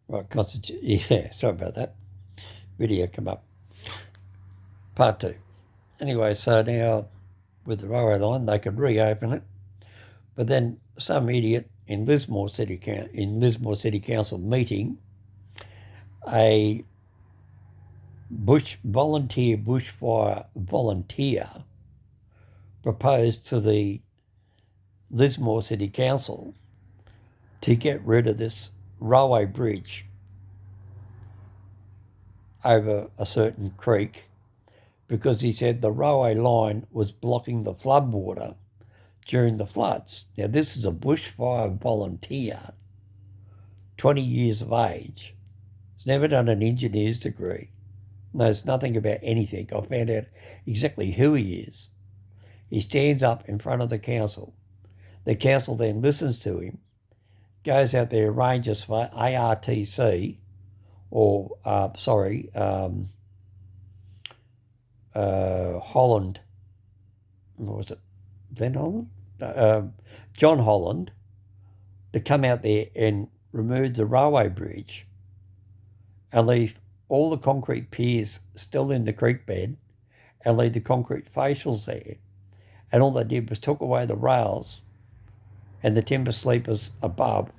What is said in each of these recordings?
Right, yeah, sorry about that. Video come up. Part 2. Anyway, so now with the railway line, they could reopen it, but then some idiot in Lismore City Council meeting, a bushfire volunteer proposed to the Lismore City Council to get rid of this railway bridge over a certain creek because he said the railway line was blocking the floodwater during the floods. Now, this is a bushfire volunteer, 20 years of age. He's never done an engineer's degree, knows nothing about anything. I found out exactly who he is. He stands up in front of the council. The council then listens to him, goes out there, arranges for ARTC, or, Holland, what was it, Van Holland? John Holland, to come out there and remove the railway bridge and leave all the concrete piers still in the creek bed and leave the concrete facials there. And all they did was took away the rails and the timber sleepers above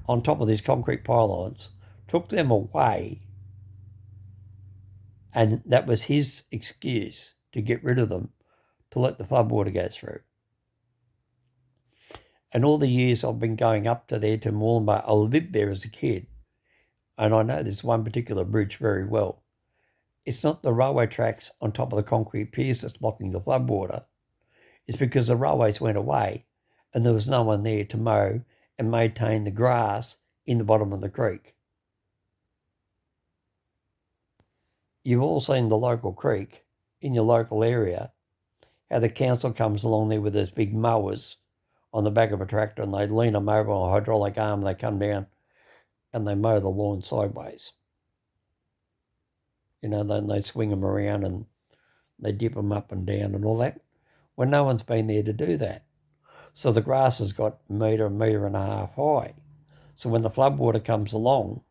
on top of these concrete pylons, took them away, and that was his excuse to get rid of them, to let the floodwater go through. And all the years I've been going up to there to Moolumbar, I lived there as a kid, and I know this one particular bridge very well. It's not the railway tracks on top of the concrete piers that's blocking the floodwater. It's because the railways went away and there was no one there to mow and maintain the grass in the bottom of the creek. You've all seen the local creek in your local area, how the council comes along there with those big mowers on the back of a tractor and they lean them over on a hydraulic arm, they come down and they mow the lawn sideways. You know, then they swing them around and they dip them up and down and all that. Well, no one's been there to do that. So the grass has got a metre and a half high. So when the floodwater comes along,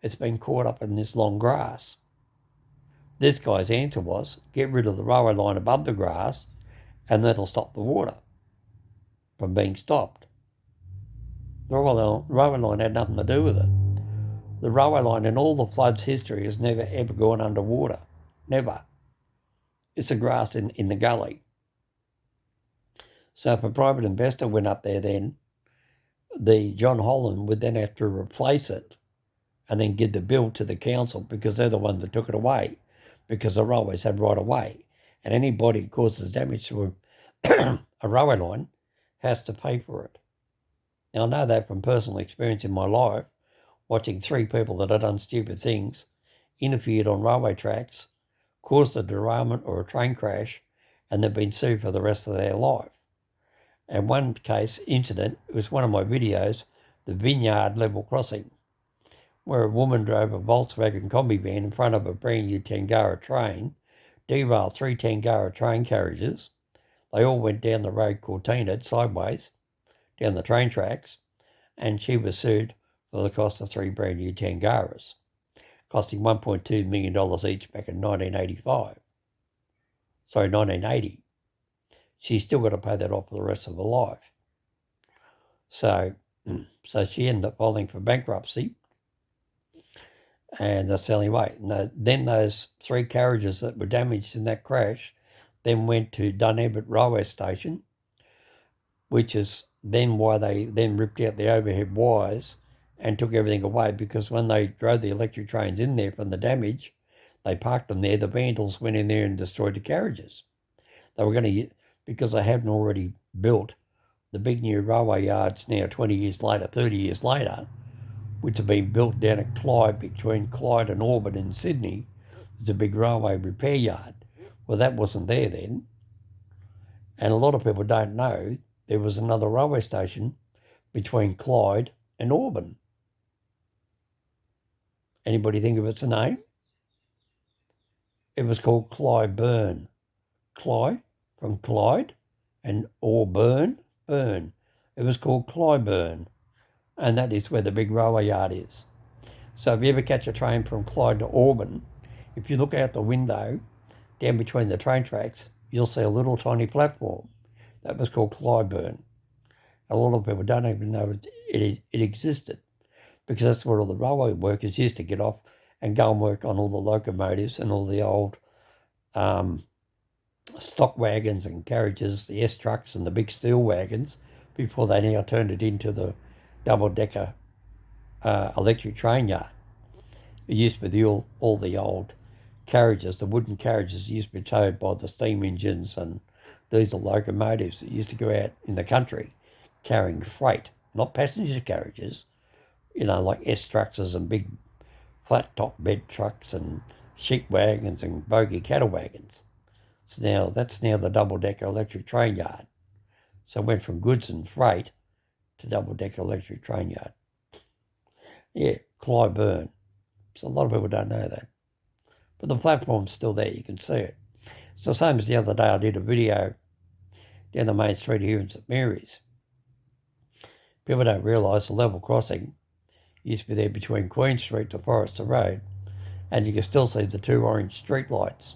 it's been caught up in this long grass. This guy's answer was, get rid of the railway line above the grass and that'll stop the water from being stopped. The railway line had nothing to do with it. The railway line in all the flood's history has never ever gone underwater. Never. It's the grass in the gully. So if a private investor went up there then, the John Holland would then have to replace it and then give the bill to the council because they're the ones that took it away because the railways had right of way. And anybody who causes damage to a railway line has to pay for it. Now, I know that from personal experience in my life, watching 3 people that had done stupid things, interfered on railway tracks, caused a derailment or a train crash, and they've been sued for the rest of their life. And one case, incident, it was one of my videos, the Vineyard level crossing, where a woman drove a Volkswagen combi van in front of a brand new Tangara train, derailed 3 Tangara train carriages. They all went down the road Cortina sideways, down the train tracks, and she was sued for the cost of 3 brand new Tangaras, costing $1.2 million each back in 1980. She's still got to pay that off for the rest of her life. So she ended up filing for bankruptcy, and that's the only way. Then those 3 carriages that were damaged in that crash then went to Dunabbot Railway Station, which is then why they then ripped out the overhead wires and took everything away, because when they drove the electric trains in there from the damage, they parked them there. The vandals went in there and destroyed the carriages. They were going to, because they hadn't already built the big new railway yards now 20 years later, 30 years later, which have been built down at Clyde, between Clyde and Auburn in Sydney. There's a big railway repair yard. Well, that wasn't there then. And a lot of people don't know there was another railway station between Clyde and Auburn. Anybody think of its name? It was called Clyburn. Clyde from Clyde and Auburn, Burn. It was called Clyburn, and that is where the big railway yard is. So if you ever catch a train from Clyde to Auburn, if you look out the window, down between the train tracks, you'll see a little tiny platform. That was called Clyburn. A lot of people don't even know it existed, because that's where all the railway workers used to get off and go and work on all the locomotives and all the old stock wagons and carriages, the S-trucks and the big steel wagons, before they now turned it into the double-decker electric train yard. It used to be all the old carriages, the wooden carriages used to be towed by the steam engines and diesel locomotives that used to go out in the country carrying freight, not passenger carriages, like S-trucks and big flat-top bed trucks and sheep wagons and bogie cattle wagons. So that's now the double-decker electric train yard. So it went from goods and freight to double-decker electric train yard. Yeah, Clyburn. So a lot of people don't know that. But the platform's still there, you can see it. It's the same as the other day I did a video down the main street here in St Mary's. People don't realise the level crossing used to be there between Queen Street to Forrester Road, and you can still see the two orange street lights.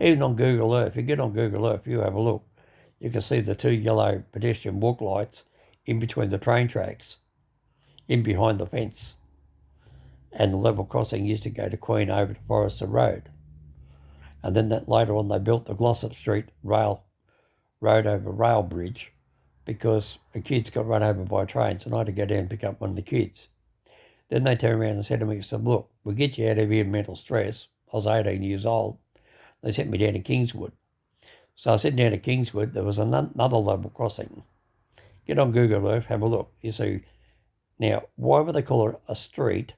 Even on Google Earth, if you get on Google Earth, you have a look, you can see the two yellow pedestrian walk lights in between the train tracks, in behind the fence. And the level crossing used to go to Queen over to Forrester Road. And then later on they built the Glossop Street road over rail bridge, because the kids got run over by trains and I had to go down and pick up one of the kids. Then they turned around and said to me, look, we'll get you out of here mental stress. I was 18 years old. They sent me down to Kingswood. So I sat down to Kingswood. There was another level crossing. Get on Google Earth, have a look. You see, now, why would they call it a street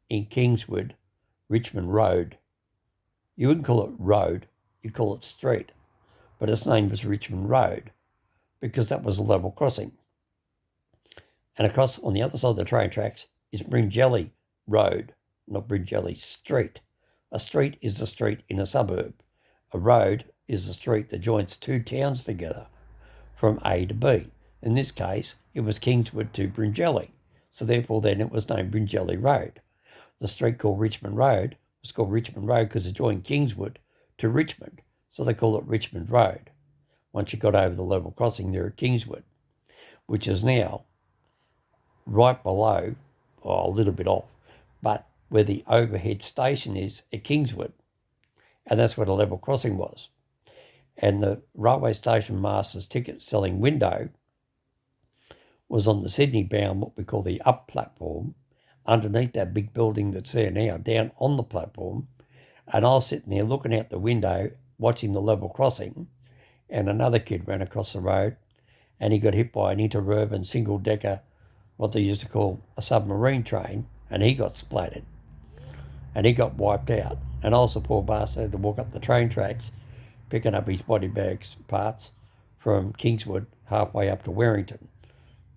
in Kingswood, Richmond Road? You wouldn't call it road, you'd call it street. But its name was Richmond Road, because that was a level crossing. And across on the other side of the train tracks is Bringelly Road, not Bringelly Street. A street is a street in a suburb. A road is a street that joins two towns together from A to B. In this case, it was Kingswood to Bringelly. So therefore then it was named Bringelly Road. The street called Richmond Road was called Richmond Road because it joined Kingswood to Richmond. So they call it Richmond Road. Once you got over the level crossing there at Kingswood, which is now right below, or a little bit off, but where the overhead station is at Kingswood. And that's where the level crossing was. And the railway station master's ticket selling window was on the Sydney bound, what we call the up platform, underneath that big building that's there now, down on the platform. And I was sitting there looking out the window, watching the level crossing, and another kid ran across the road and he got hit by an interurban single-decker, what they used to call a submarine train, and he got splattered and he got wiped out. And I was the poor bastard had to walk up the train tracks, picking up his body bags parts from Kingswood halfway up to Warrington.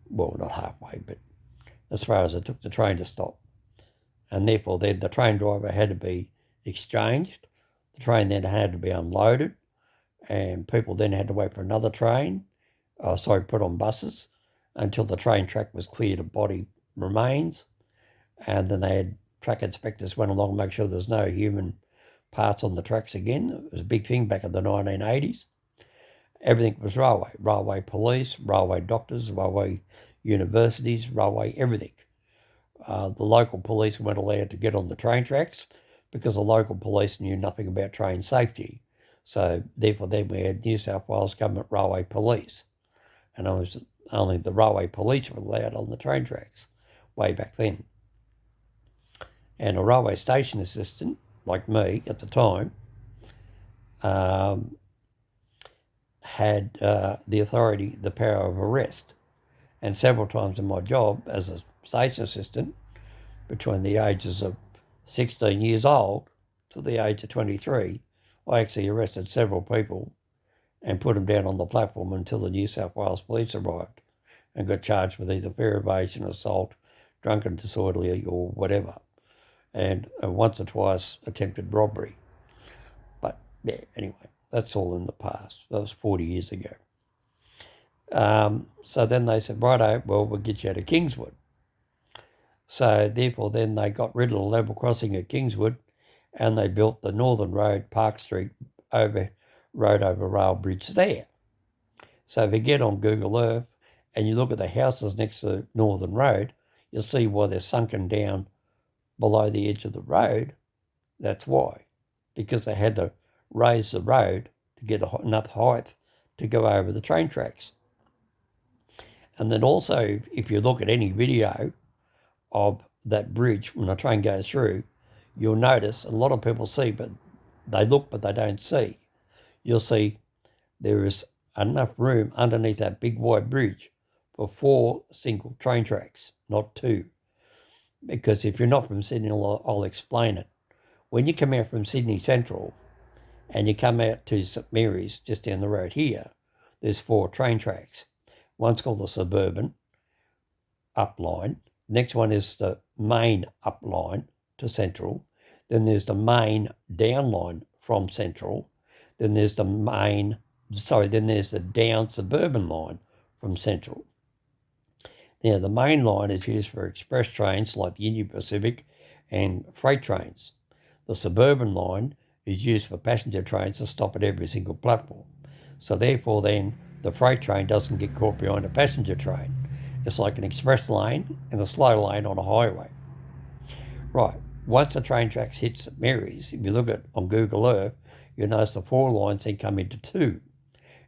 Well, not halfway, but as far as it took the train to stop. And therefore then the train driver had to be exchanged. The train then had to be unloaded, and people then had to wait for another train, put on buses, until the train track was cleared of body remains. And then they had track inspectors went along to make sure there's no human parts on the tracks again. It was a big thing back in the 1980s. Everything was railway. Railway police, railway doctors, railway universities, railway everything. The local police weren't allowed to get on the train tracks because the local police knew nothing about train safety. So therefore then we had New South Wales Government Railway Police. And only the railway police were allowed on the train tracks way back then. And a railway station assistant, like me at the time, had the authority, the power of arrest. And several times in my job as a station assistant, between the ages of 16 years old to the age of 23, I actually arrested several people and put them down on the platform until the New South Wales police arrived and got charged with either fare evasion, assault, drunken disorderly or whatever. And once or twice attempted robbery. But yeah, anyway, that's all in the past. That was 40 years ago. So then they said, righto, well, we'll get you out of Kingswood. So therefore then they got rid of the level crossing at Kingswood and they built the Northern Road, Park Street, road over rail bridge there. So if you get on Google Earth and you look at the houses next to Northern Road, you'll see why they're sunken down below the edge of the road. That's why. Because they had to raise the road to get enough height to go over the train tracks. And then also, if you look at any video of that bridge when a train goes through, you'll notice a lot of people see, but they look but they don't see. You'll see there is enough room underneath that big wide bridge for 4 single train tracks, not 2. Because if you're not from Sydney, I'll explain it. When you come out from Sydney Central and you come out to St Mary's just down the road here, there's 4 train tracks. One's called the Suburban up line. Next one is the main up line to Central. Then there's the main down line from Central. Then there's the down Suburban line from Central. Now, the main line is used for express trains like the Union Pacific and freight trains. The Suburban line is used for passenger trains to stop at every single platform. So therefore then, the freight train doesn't get caught behind a passenger train. It's like an express lane and a slow lane on a highway. Right, once the train tracks hit St Mary's, if you look at on Google Earth, you'll notice the 4 lines then come into 2.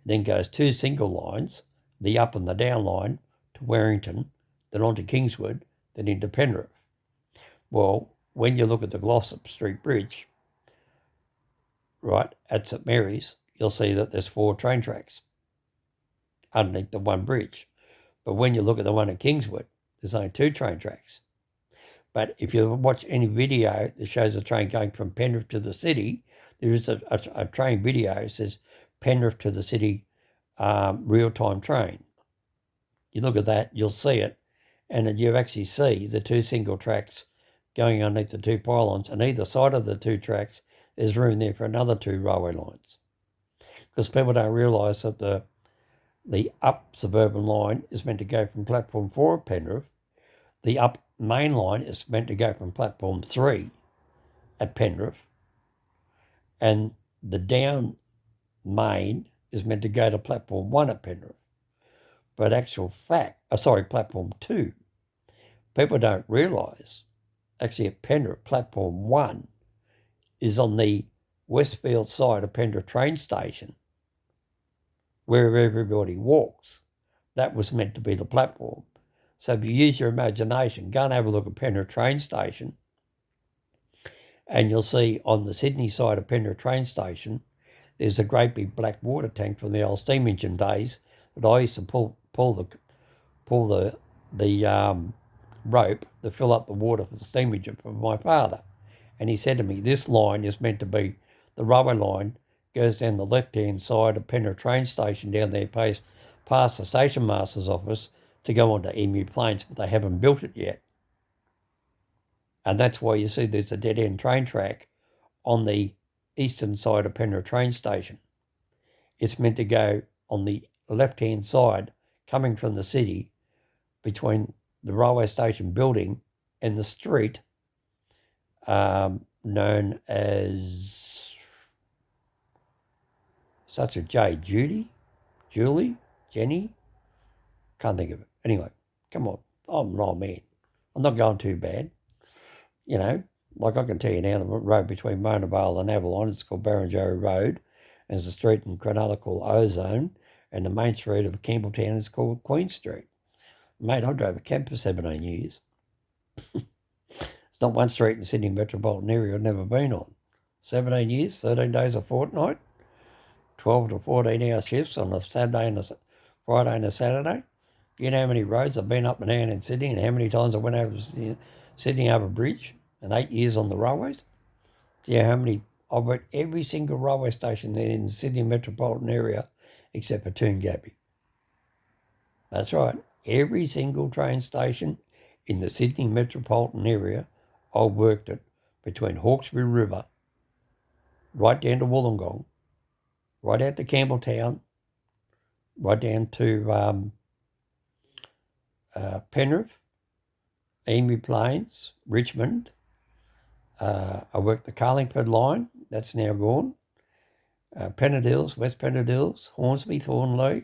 Then goes 2 single lines, the up and the down line, to Warrington, then on to Kingswood, then into Penrith. Well, when you look at the Glossop Street Bridge, right, at St Mary's, you'll see that there's 4 train tracks underneath the one bridge. But when you look at the one at Kingswood, there's only 2 train tracks. But if you watch any video that shows a train going from Penrith to the city, there is a train video that says Penrith to the city real-time train. You look at that, you'll see it, and then you actually see the 2 single tracks going underneath the 2 pylons, and either side of the 2 tracks there's room there for another 2 railway lines. Because people don't realise that the up Suburban line is meant to go from platform 4 at Penrith. The up main line is meant to go from platform 3 at Penrith. And the down main is meant to go to platform 1 at Penrith. But platform 2. People don't realise, actually at Penrith, platform 1 is on the Westfield side of Penrith train station, where everybody walks. That was meant to be the platform. So if you use your imagination, go and have a look at Penrith train station, and you'll see on the Sydney side of Penrith train station, there's a great big black water tank from the old steam engine days that I used to pull the rope to fill up the water for the steam engine for my father. And he said to me, this line is meant to be the railway line, goes down the left-hand side of Penrith train station down there, past the station master's office to go on to Emu Plains, but they haven't built it yet. And that's why you see there's a dead-end train track on the eastern side of Penrith train station. It's meant to go on the left-hand side, coming from the city, between the railway station building and the street known as such a J. Julie, Jenny, can't think of it. Anyway, come on, I'm an old man. I'm not going too bad. You know, like I can tell you now, the road between Mona Vale and Avalon, it's called Barrenjoey Road. There's a street in Cronulla called Ozone, and the main street of Campbelltown is called Queen Street. Mate, I drove a cab for 17 years. It's not one street in the Sydney metropolitan area I've never been on. 17 years, 13 days a fortnight, 12 to 14 hour shifts on a Saturday and a Friday and a Saturday. You know how many roads I've been up and down in Sydney and how many times I went over Sydney Harbour Bridge and 8 years on the railways? Do you know how many? I've worked every single railway station in the Sydney metropolitan area except for Toongabbie. That's right. Every single train station in the Sydney metropolitan area I worked at, between Hawkesbury River, right down to Wollongong, right out to Campbelltown, right down to Penrith, Emu Plains, Richmond. I worked the Carlingford line. That's now gone. Pennant Hills, West Pennant Hills, Hornsby, Thornleigh,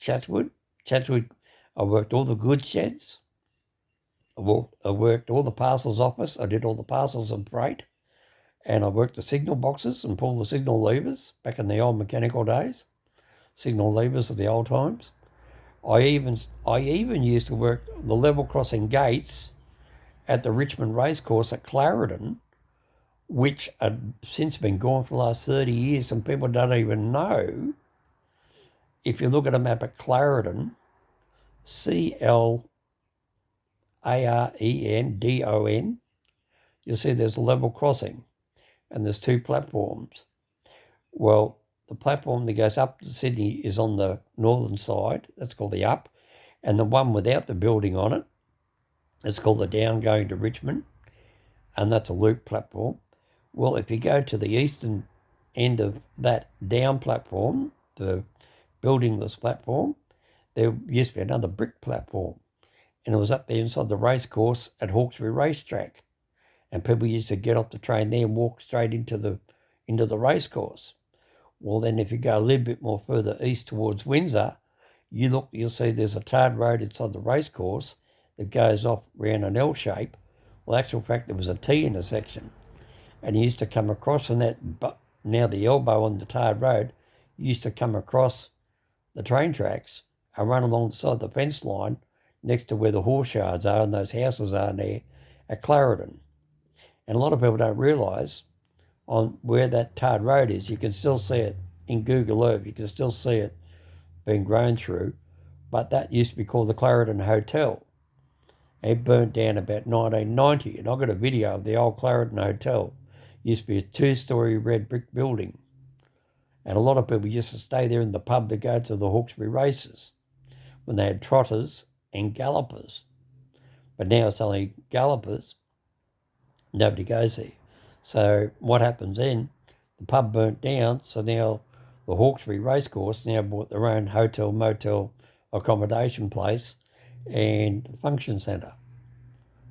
Chatswood. I worked all the goods sheds. I worked all the parcels office. I did all the parcels and freight. And I worked the signal boxes and pulled the signal levers back in the old mechanical days. Signal levers of the old times. I even used to work the level crossing gates at the Richmond Racecourse at Clarendon, which had since been gone for the last 30 years, and people don't even know. If you look at a map at Clarendon, Clarendon, you'll see there's a level crossing, and there's two platforms. Well, the platform that goes up to Sydney is on the northern side. That's called the up. And the one without the building on it, it's called the down going to Richmond. And that's a loop platform. Well, if you go to the eastern end of that down platform, the buildingless platform, there used to be another brick platform. And it was up there inside the racecourse at Hawkesbury Racetrack. And people used to get off the train there and walk straight into the racecourse. Well, then if you go a little bit more further east towards Windsor, you'll see there's a tarred road inside the racecourse that goes off round an L shape. Well, actual fact, there was a T intersection. And you used to come across on that, now the elbow on the tarred road, you used to come across the train tracks and run along the side of the fence line next to where the horse yards are and those houses are there at Clarendon. And a lot of people don't realise on where that tarred road is, you can still see it in Google Earth, you can still see it being grown through, but that used to be called the Clarendon Hotel. It burnt down about 1990, and I've got a video of the old Clarendon Hotel. It used to be a 2-story red brick building, and a lot of people used to stay there in the pub to go to the Hawkesbury races when they had trotters and gallopers. But now it's only gallopers. Nobody goes there. So what happens then? The pub burnt down, so now the Hawkesbury Racecourse now bought their own hotel, motel, accommodation place and function centre.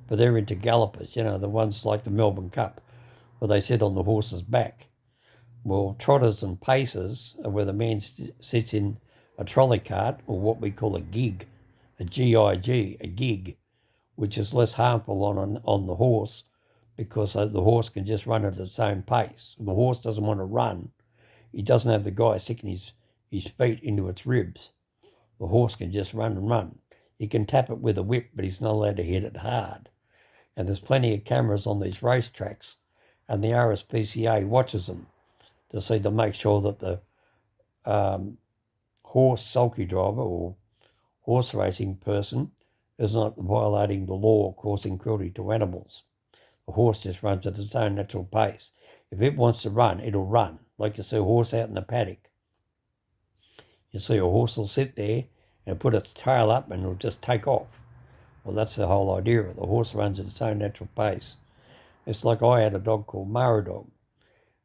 But they're into gallopers, the ones like the Melbourne Cup, where they sit on the horse's back. Well, trotters and pacers are where the man sits in a trolley cart, or what we call a gig, a G-I-G, a gig, which is less harmful on the horse, because the horse can just run at its own pace. If the horse doesn't want to run, he doesn't have the guy sticking his feet into its ribs. The horse can just run and run. He can tap it with a whip, but he's not allowed to hit it hard. And there's plenty of cameras on these racetracks, and the RSPCA watches them to make sure that the horse sulky driver or horse racing person is not violating the law, causing cruelty to animals. The horse just runs at its own natural pace. If it wants to run, it'll run. Like you see a horse out in the paddock. You see a horse will sit there and put its tail up and it'll just take off. Well, that's the whole idea of it. The horse runs at its own natural pace. It's like I had a dog called Mara Dog,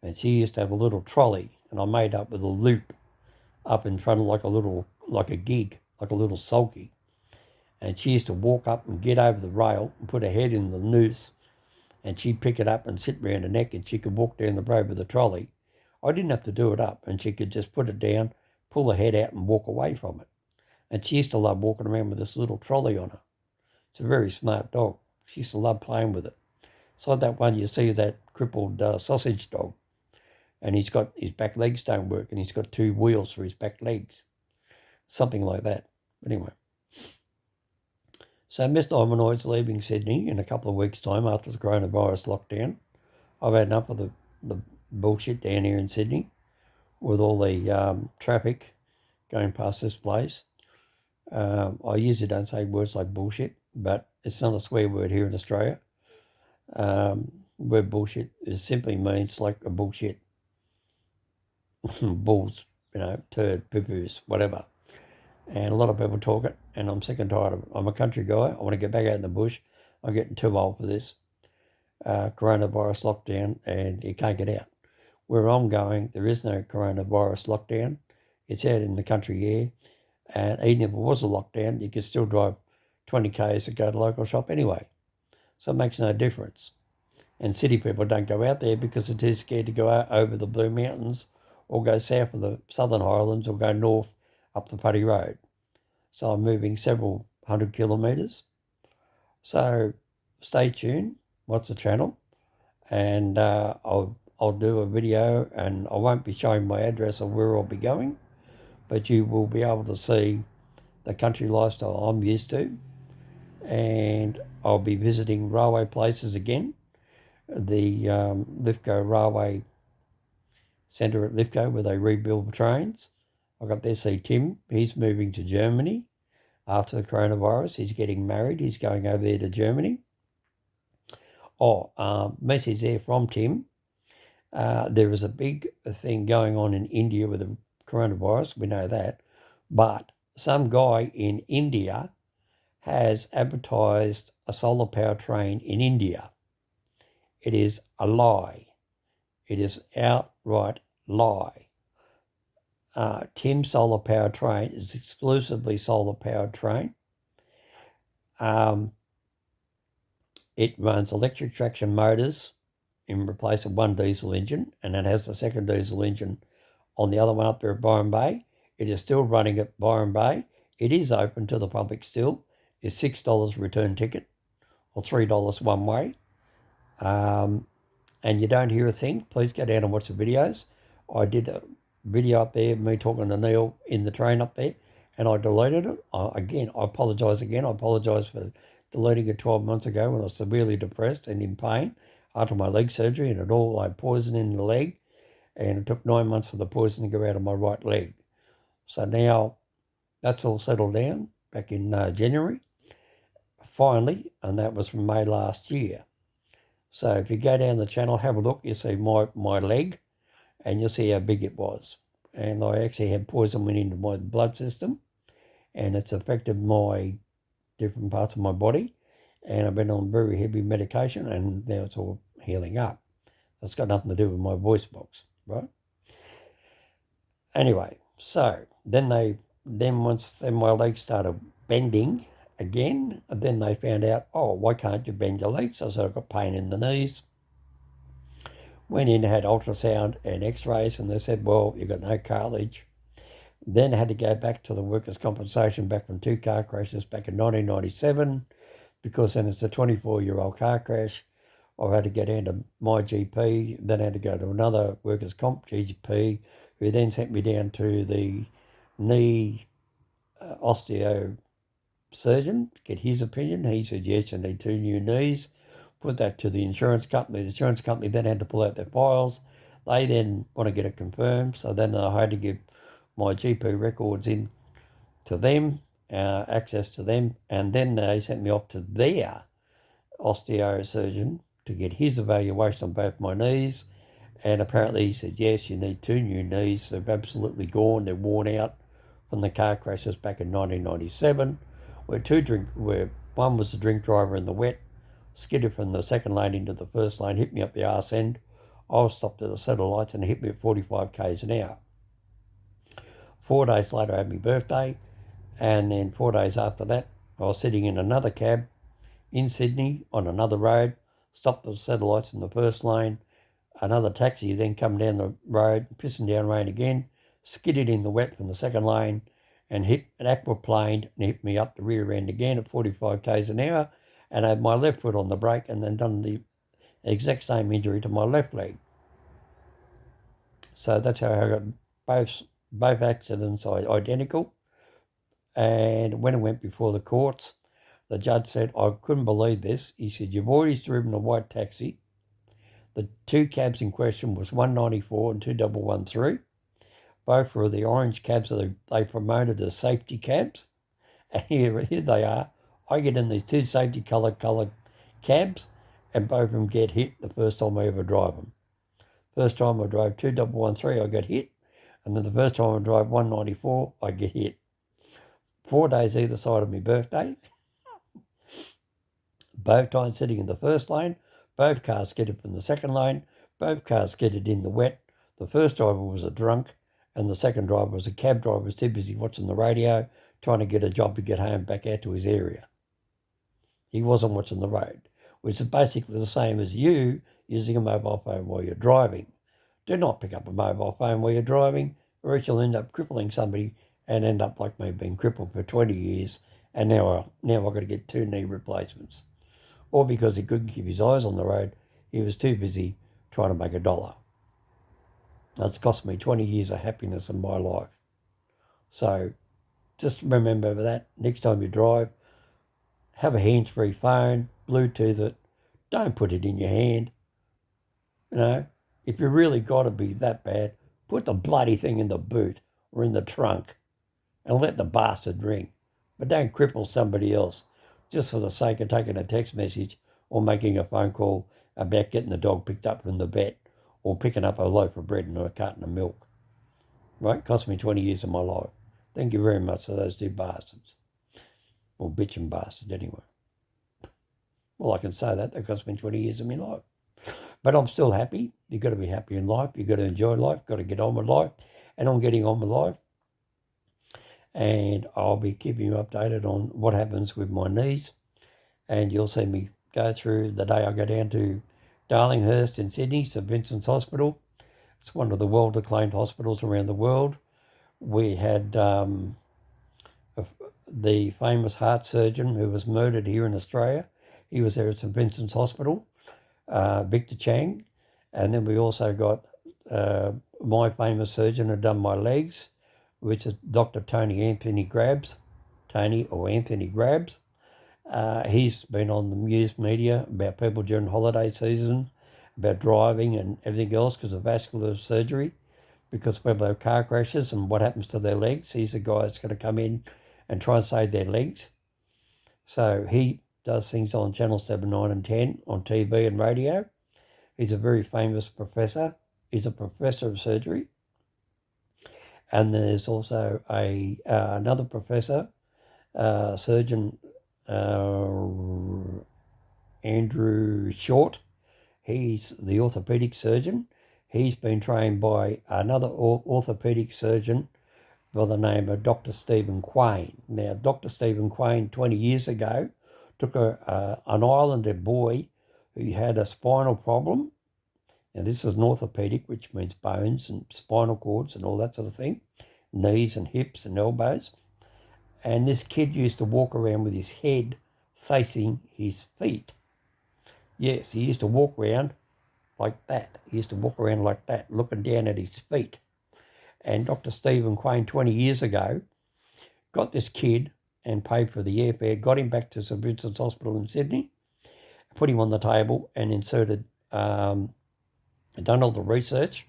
and she used to have a little trolley, and I made up with a loop up in front of like a gig, like a little sulky. And she used to walk up and get over the rail and put her head in the noose, and she'd pick it up and sit round her neck, and she could walk down the road with the trolley. I didn't have to do it up, and she could just put it down, pull her head out and walk away from it. And she used to love walking around with this little trolley on her. It's a very smart dog. She used to love playing with it. It's like that one you see, that crippled sausage dog, and he's got his back legs don't work, and he's got 2 wheels for his back legs. Something like that. Anyway. So Mr. Hominoid's leaving Sydney in a couple of weeks' time after the coronavirus lockdown. I've had enough of the bullshit down here in Sydney with all the traffic going past this place. I usually don't say words like bullshit, but it's not a swear word here in Australia. Word bullshit simply means like a bullshit. Bulls, turd, poo-poos, whatever. And a lot of people talk it, and I'm sick and tired of it. I'm a country guy. I want to get back out in the bush. I'm getting too old for this coronavirus lockdown, and you can't get out. Where I'm going, there is no coronavirus lockdown. It's out in the country air, and even if it was a lockdown, you could still drive 20 k's to go to the local shop anyway. So it makes no difference. And city people don't go out there because they're too scared to go out over the Blue Mountains or go south of the Southern Highlands or go north up the Putty Road. So I'm moving several 100 kilometres. So stay tuned, watch the channel, and I'll do a video, and I won't be showing my address of where I'll be going, but you will be able to see the country lifestyle I'm used to, and I'll be visiting railway places again. The Lithgow Railway Centre at Lithgow, where they rebuild the trains. I got there to see Tim. He's moving to Germany after the coronavirus. He's getting married. He's going over there to Germany. Message there from Tim. There is a big thing going on in India with the coronavirus. We know that. But some guy in India has advertised a solar power train in India. It is a lie. It is outright lie. Tim's solar power train is exclusively solar powered train. It runs electric traction motors in place of one diesel engine, and it has a second diesel engine on the other one up there at Byron Bay. It is still running at Byron Bay. It is open to the public still. It's $6 return ticket or $3 one way. And you don't hear a thing, please go down and watch the videos. I did a video up there of me talking to Neil in the train up there, and I deleted it. I apologise again. I apologise for deleting it 12 months ago when I was severely depressed and in pain after my leg surgery, and it all had poison in the leg, and it took 9 months for the poison to go out of my right leg. So now that's all settled down back in January, finally, and that was from May last year. So if you go down the channel, have a look, you'll see my leg, and you'll see how big it was. And I actually had poison went into my blood system, and it's affected my different parts of my body, and I've been on very heavy medication, and now it's all healing up. That's got nothing to do with my voice box, right? Anyway, so then once my legs started bending again, and then they found out, why can't you bend your legs? I said, I've got pain in the knees. Went in, had ultrasound and x-rays, and they said, well, you've got no cartilage. Then I had to go back to the workers' compensation back from 2 car crashes back in 1997, because then it's a 24-year-old car crash. I had to get into my GP, then I had to go to another workers' comp GP, who then sent me down to the knee osteo surgeon to get his opinion. He said, yes, you need 2 new knees. Put that to the insurance company. The insurance company then had to pull out their files. They then want to get it confirmed. So then I had to give my GP records in to them, access to them. And then they sent me off to their osteosurgeon to get his evaluation on both my knees. And apparently he said, yes, you need 2 new knees. They've absolutely gone. They're worn out from the car crashes back in 1997. Where one was a drink driver in the wet, skidded from the second lane into the first lane, hit me up the arse end. I was stopped at a set of lights and hit me at 45 k's an hour. 4 days later, I had my birthday, and then 4 days after that, I was sitting in another cab in Sydney on another road, stopped at a set of lights in the first lane. Another taxi then come down the road, pissing down rain again, skidded in the wet from the second lane, and hit an aquaplaned and hit me up the rear end again at 45 k's an hour, and I had my left foot on the brake, and then done the exact same injury to my left leg. So that's how I got both accidents identical. And when it went before the courts, the judge said, I couldn't believe this. He said, you've already driven a white taxi. The 2 cabs in question was 194 and 2113. Both were the orange cabs that they promoted as safety cabs. And here they are. I get in these 2 safety coloured cabs, and both of them get hit the first time I ever drive them. First time I drove 2113, I got hit. And then the first time I drive 194, I get hit. 4 days either side of my birthday. Both times sitting in the first lane. Both cars skidded from the second lane. Both cars skidded in the wet. The first driver was a drunk, and the second driver was a cab driver who was too busy watching the radio, trying to get a job to get home back out to his area. He wasn't watching the road. which is basically the same as you using a mobile phone while you're driving. Do not pick up a mobile phone while you're driving, or else you'll end up crippling somebody and end up like me, being crippled for 20 years, and now I've got to get 2 knee replacements. Or because he couldn't keep his eyes on the road, he was too busy trying to make a dollar. It's cost me 20 years of happiness in my life. So just remember that next time you drive, have a hands-free phone, Bluetooth it, don't put it in your hand. If you really got to be that bad, put the bloody thing in the boot or in the trunk and let the bastard ring. But don't cripple somebody else just for the sake of taking a text message or making a phone call about getting the dog picked up from the vet or picking up a loaf of bread and a carton of milk. Right? Cost me 20 years of my life. Thank you very much to those 2 bastards. Or bitching bastards, anyway. Well, I can say that. They cost me 20 years of my life. But I'm still happy. You've got to be happy in life. You've got to enjoy life. Got to get on with life. And I'm getting on with life. And I'll be keeping you updated on what happens with my knees. And you'll see me go through the day I go down to Darlinghurst in Sydney, St Vincent's Hospital. It's one of the world-acclaimed hospitals around the world. We had the famous heart surgeon who was murdered here in Australia. He was there at St Vincent's Hospital, Victor Chang. And then we also got my famous surgeon who done my legs, which is Dr. Anthony Grabs. He's been on the news media about people during holiday season, about driving and everything else because of vascular surgery, because people have car crashes and what happens to their legs. He's the guy that's going to come in and try and save their legs. So he does things on Channel 7, 9 and 10 on TV and radio. He's a very famous professor. He's a professor of surgery. And there's also another professor, surgeon Andrew Short. He's the orthopedic surgeon. He's been trained by another orthopedic surgeon by the name of Dr. Stephen Quain. Now, Dr. Stephen Quain 20 years ago took an Islander boy who had a spinal problem. Now, this is an orthopedic, which means bones and spinal cords and all that sort of thing, knees and hips and elbows. And this kid used to walk around with his head facing his feet. Yes, he used to walk around like that. He used to walk around like that, looking down at his feet. And Dr. Stephen Quain 20 years ago got this kid and paid for the airfare, got him back to St Vincent's Hospital in Sydney, put him on the table and inserted, done all the research,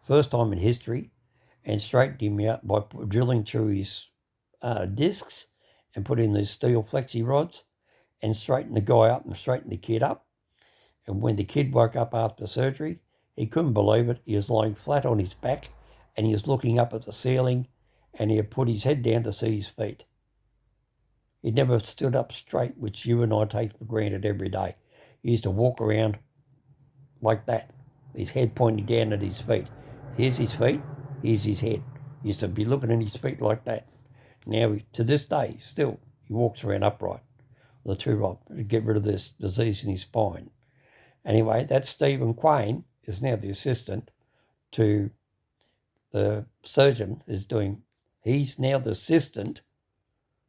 first time in history, and straightened him out by drilling through his discs and put in these steel flexi rods and straightened the guy up and straightened the kid up. And when the kid woke up after surgery, he couldn't believe it. He was lying flat on his back and he was looking up at the ceiling and he had put his head down to see his feet. He never stood up straight, which you and I take for granted every day. He used to walk around like that, his head pointing down at his feet. Here's his feet, here's his head. He used to be looking at his feet like that. Now, to this day, still, he walks around upright with a 2-rod to get rid of this disease in his spine. Anyway, that Stephen Quain is now the assistant to the surgeon he's now the assistant.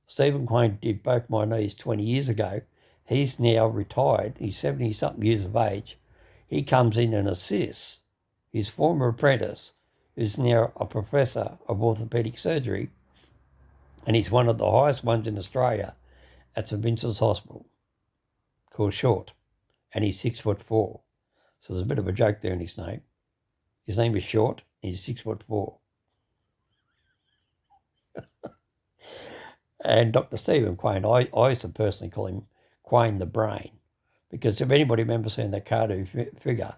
Stephen Quain did both my knees 20 years ago. He's now retired. He's 70-something years of age. He comes in and assists his former apprentice, who's now a professor of orthopedic surgery, and he's one of the highest ones in Australia at St Vincent's Hospital, called Short, and he's 6'4". So there's a bit of a joke there in his name. His name is Short, and he's 6'4". And Dr. Stephen Quain, I used to personally call him Quain the Brain, because if anybody remembers seeing that cartoon figure,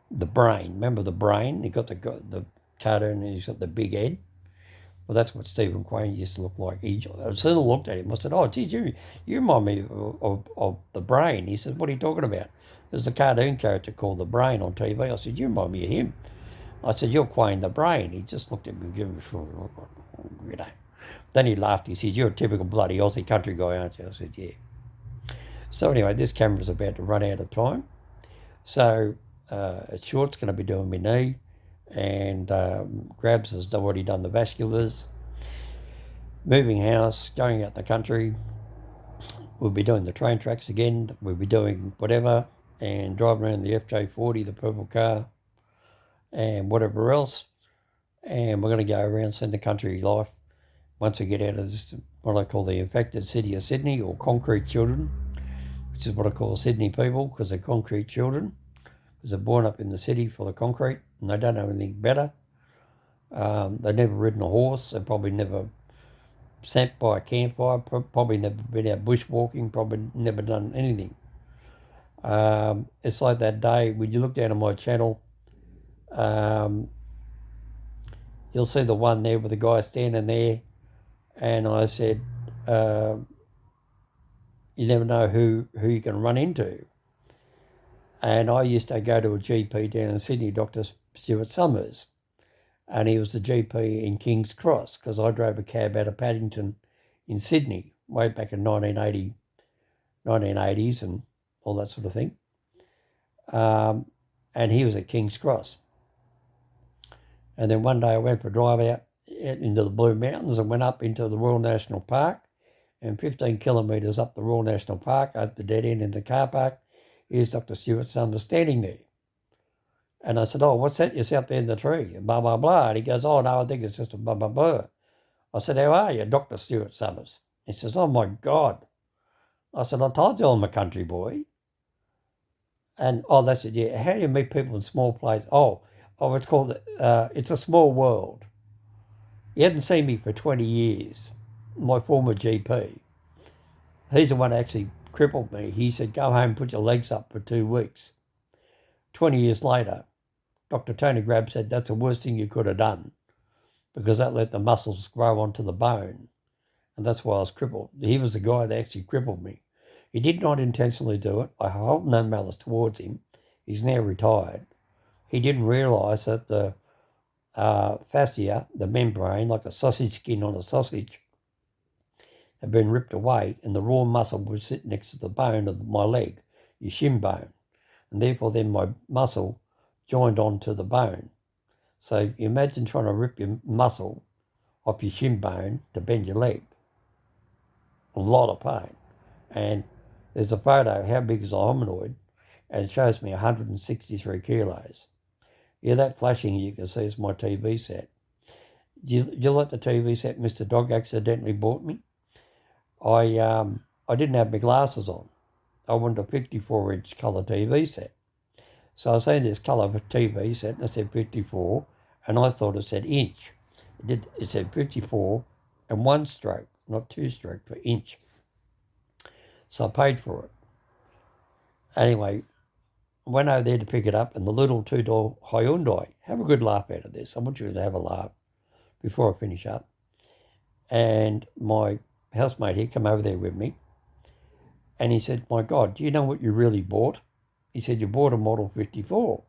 the Brain, remember the Brain? He got the cartoon and he's got the big head. Well, that's what Stephen Quain used to look like. I sort of looked at him. I said, "Oh, geez, you remind me of the Brain." He said, "What are you talking about?" There's a cartoon character called the Brain on TV. I said, "You remind me of him." I said, "You're Quain the Brain." He just looked at me and gave me a short look. You know. Then he laughed. He said, "You're a typical bloody Aussie country guy, aren't you?" I said, "Yeah." So anyway, this camera's about to run out of time. So Short's going to be doing my knee, and Grabs has already done the vasculars. Moving house, going out the country. We'll be doing the train tracks again. We'll be doing whatever, and driving around the FJ40, the purple car, and whatever else. And we're going to go around seeing the country life once we get out of this, what I call the infected city of Sydney, or concrete children, which is what I call Sydney people, because they're concrete children, because they're born up in the city for the concrete, and they don't know anything better. They've never ridden a horse. They've probably never sat by a campfire, probably never been out bushwalking, probably never done anything. It's like that day when you look down on my channel, you'll see the one there with the guy standing there, and I said, you never know who you can run into. And I used to go to a GP down in Sydney, Dr. Stuart Summers, and he was the GP in King's Cross, because I drove a cab out of Paddington in Sydney way back in 1980s and all that sort of thing. And he was at King's Cross. And then one day I went for a drive out into the Blue Mountains and went up into the Royal National Park, and 15 kilometres up the Royal National Park, at the dead end in the car park, here's Dr. Stuart Summers standing there. And I said, oh, what's that you see up there in the tree? And blah, blah, blah. And he goes, oh, no, I think it's just a blah, blah, blah. I said, how are you, Dr. Stuart Summers? He says, oh, my God. I said, I told you I'm a country boy. And, oh, that's it, yeah. How do you meet people in small places? Oh, it's called, it's a small world. He hadn't seen me for 20 years, my former GP. He's the one that actually crippled me. He said, go home and put your legs up for 2 weeks. 20 years later, Dr. Tony Grab said that's the worst thing you could have done, because that let the muscles grow onto the bone, and that's why I was crippled. He was the guy that actually crippled me. He did not intentionally do it. I hold no malice towards him. He's now retired. He didn't realise that the fascia, the membrane, like a sausage skin on a sausage, had been ripped away, and the raw muscle would sit next to the bone of my leg, your shin bone. And therefore then my muscle joined onto the bone. So you imagine trying to rip your muscle off your shin bone to bend your leg. A lot of pain. And there's a photo, how big is a hominoid? And it shows me 163 kilos. Yeah, that flashing you can see is my TV set. Do you like the TV set Mr. Dog accidentally bought me? I didn't have my glasses on. I wanted a 54-inch colour TV set. So I was seeing this colour TV set, and it said 54, and I thought it said inch. It said 54 and 1 stroke, not 2 stroke, per inch. So I paid for it. Anyway, went over there to pick it up, and the little 2-door Hyundai. Have a good laugh out of this. I want you to have a laugh before I finish up. And my housemate here came over there with me, and he said, my God, do you know what you really bought? He said, you bought a Model 54.